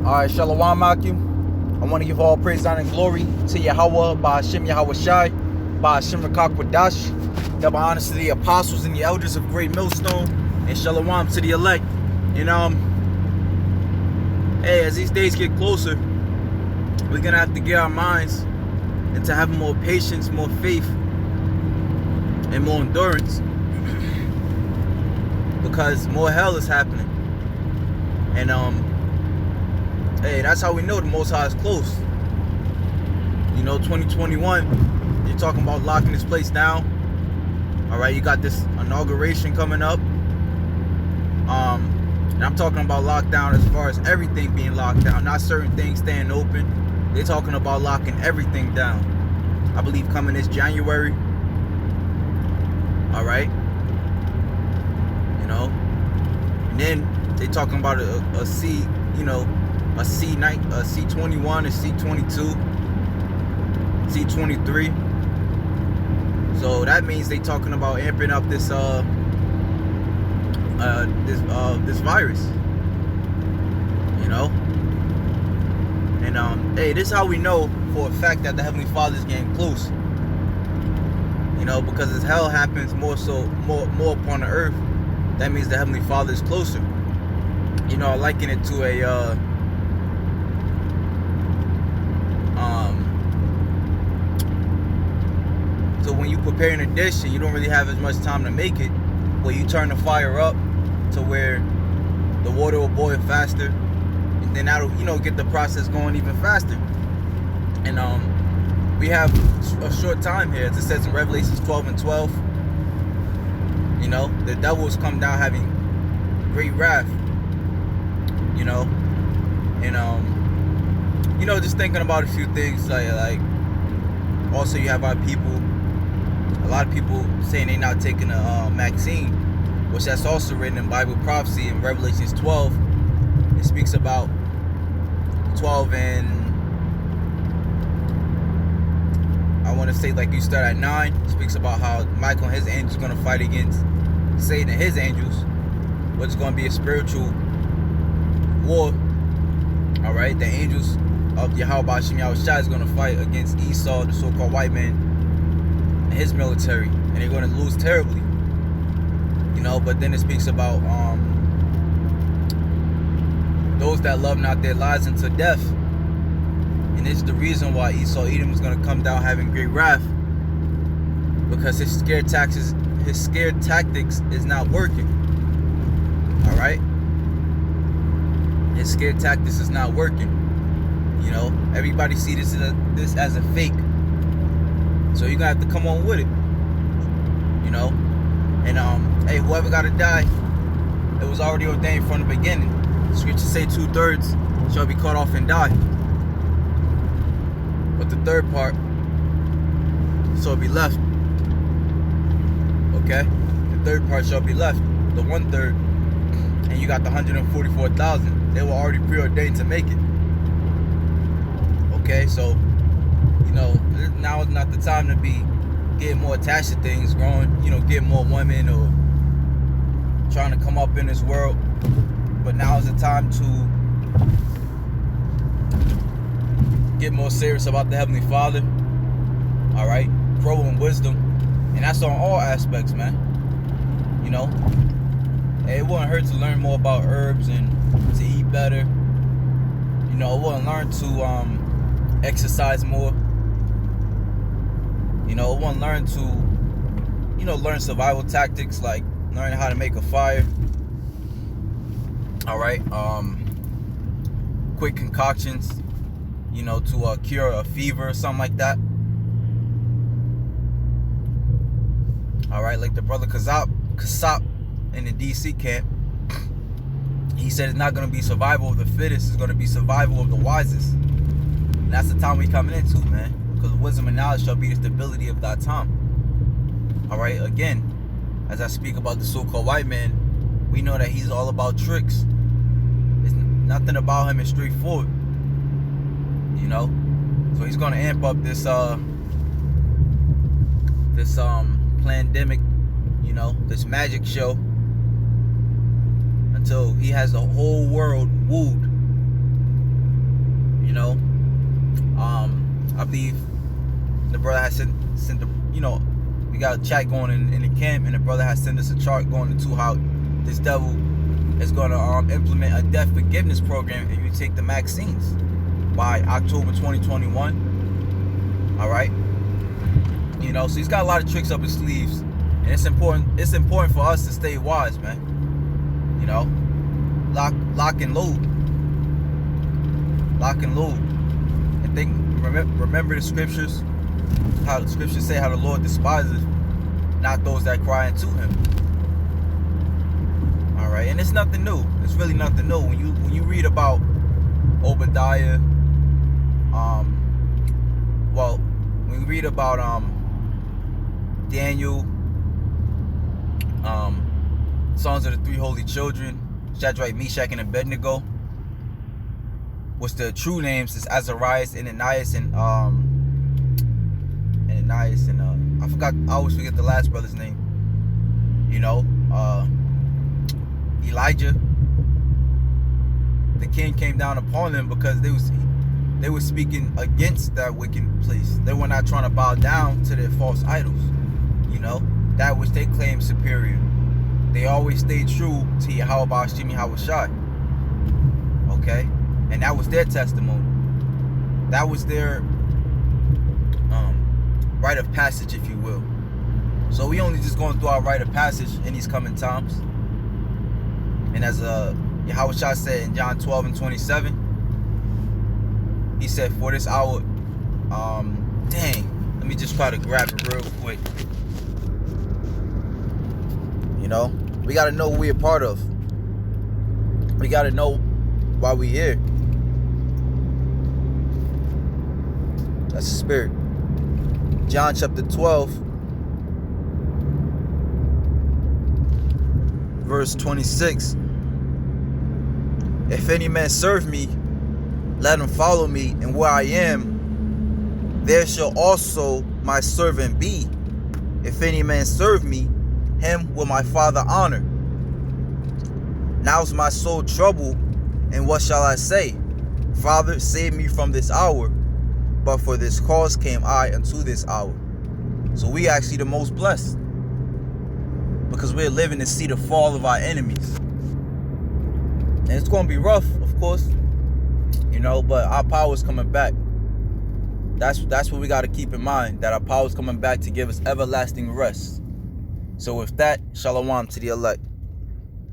Alright, Shalom Akim. I want to give all praise, honor, and glory to Yahweh, by Hashem Yahweh Shai, by Hashem Rakak Wadash, double honors to the apostles and the elders of Great Millstone, and Shalom to the elect. And hey, as these days get closer, we're gonna have to get our minds into having more patience, more faith, and more endurance, because more hell is happening. And hey, that's how we know the Most High is close. 2021, you're talking about locking this place down. Alright, you got this inauguration coming up. And I'm talking about lockdown as far as everything being locked down, not certain things staying open. They're talking about locking everything down. I believe coming this January. Alright. And then they talking about a C21, a C22, C23. So that means they talking about amping up this this virus. And hey, this is how we know for a fact that the Heavenly Father is getting close. Because as hell happens more upon the earth, that means the Heavenly Father is closer. I liken it to a so when you preparing a dish and you don't really have as much time to make it, well, you turn the fire up to where the water will boil faster, and then that'll get the process going even faster. And we have a short time here, as it says in Revelations 12:12. The devil has come down having great wrath. And just thinking about a few things, like also you have a lot of people saying they're not taking a vaccine, which that's also written in Bible prophecy in Revelations 12. It speaks about 12, and I want to say, like, you start at 9. It speaks about how Michael and his angels are going to fight against Satan and his angels, but it's going to be a spiritual war. Alright, the angels of Yahweh Hashem Yahweh Shai is going to fight against Esau, the so-called white man, and his military, and they're going to lose terribly. But then it speaks about those that love not their lives unto death. And this is the reason why Esau Edom is going to come down having great wrath, because his scare tactics is not working. Alright? His scare tactics is not working. Everybody see this as a fake. So you're gonna have to come on with it. And hey, whoever gotta die, it was already ordained from the beginning. Scriptures say 2/3 shall be cut off and die. But the third part shall be left. Okay? The third part shall be left. The 1/3, and you got the 144,000. They were already preordained to make it. Okay, so now is not the time to be getting more attached to things, getting more women or trying to come up in this world. But now is the time to get more serious about the Heavenly Father. Alright? Grow in wisdom. And that's on all aspects, man. It wouldn't hurt to learn more about herbs and to eat better. It wouldn't learn to exercise more. It wouldn't learn to learn survival tactics, like learning how to make a fire. Alright, quick concoctions, to cure a fever or something like that. Alright, like the brother Kasap in the DC camp, he said it's not going to be survival of the fittest, it's going to be survival of the wisest. And that's the time we coming into, man, because wisdom and knowledge shall be the stability of that time. Alright, again, as I speak about the so-called white man, we know that he's all about tricks. There's nothing about him is straightforward. So he's gonna amp up this pandemic, this magic show, until he has the whole world wooed. sent the, we got a chat going in the camp, and the brother has sent us a chart going into how this devil is going to implement a death forgiveness program if you take the vaccines by October 2021. All right, so he's got a lot of tricks up his sleeves, and it's important for us to stay wise, man. Lock and load, and remember the scriptures, how the scriptures say how the Lord despises not those that cry unto him. All right, and it's nothing new. It's really nothing new when you read about Obadiah. When you read about Daniel, sons of the three holy children, Shadrach, Meshach, and Abednego, which the true names is Azarias, Ananias, and I forgot. I always forget the last brother's name. Elijah. The king came down upon them because they were speaking against that wicked place. They were not trying to bow down to their false idols. That which they claimed superior. They always stayed true to Yahweh Hashem Yahushai. Okay? And that was their testimony. That was their rite of passage, if you will. So we only just going through our rite of passage in these coming times. And as Yahushua said in John 12:27, he said, for this hour, let me just try to grab it real quick. We got to know what we're a part of. We got to know why we're here. That's the spirit. John chapter 12, verse 26. If any man serve me, let him follow me, and where I am, there shall also my servant be. If any man serve me, him will my Father honor. Now's my soul troubled, and what shall I say? Father, save me from this hour. But for this cause came I unto this hour. So we actually the most blessed, because we're living to see the fall of our enemies. And it's going to be rough, of course, but our power is coming back. That's what we got to keep in mind, that our power is coming back to give us everlasting rest. So with that, shalom to the elect.